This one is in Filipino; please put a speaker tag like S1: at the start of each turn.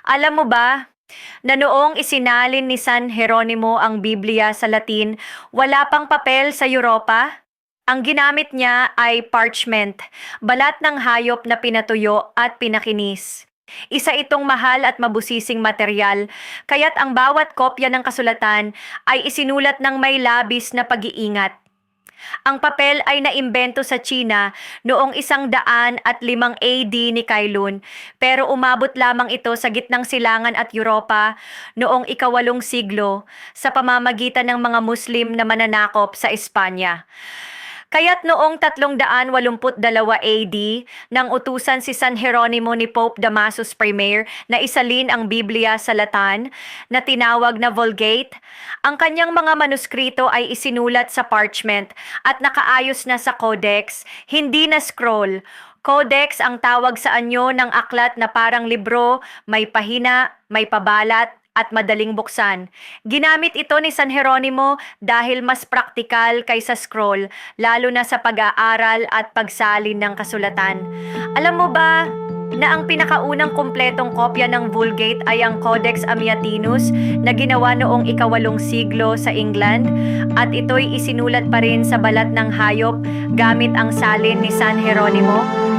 S1: Alam mo ba, na noong isinalin ni San Jeronimo ang Biblia sa Latin, wala pang papel sa Europa? Ang ginamit niya ay parchment, balat ng hayop na pinatuyo at pinakinis. Isa itong mahal at mabusising material, kaya't ang bawat kopya ng kasulatan ay isinulat ng may labis na pag-iingat. Ang papel ay naimbento sa China noong 105 AD ni Kailun, pero umabot lamang ito sa gitnang silangan at Europa noong ika-8 siglo sa pamamagitan ng mga Muslim na mananakop sa Espanya. Kaya't noong 382 AD, nang utusan si San Jeronimo ni Pope Damasus I na isalin ang Biblia sa Latan, na tinawag na Vulgate, ang kanyang mga manuskrito ay isinulat sa parchment at nakaayos na sa codex, hindi na scroll. Codex ang tawag sa anyo ng aklat na parang libro, may pahina, may pabalat, at madaling buksan. Ginamit ito ni San Jeronimo dahil mas praktikal kaysa scroll, lalo na sa pag-aaral at pagsalin ng kasulatan. Alam mo ba na ang pinakaunang kumpletong kopya ng Vulgate ay ang Codex Amiatinus na ginawa noong ika-8 siglo sa England, at ito'y isinulat pa rin sa balat ng hayop gamit ang salin ni San Jeronimo?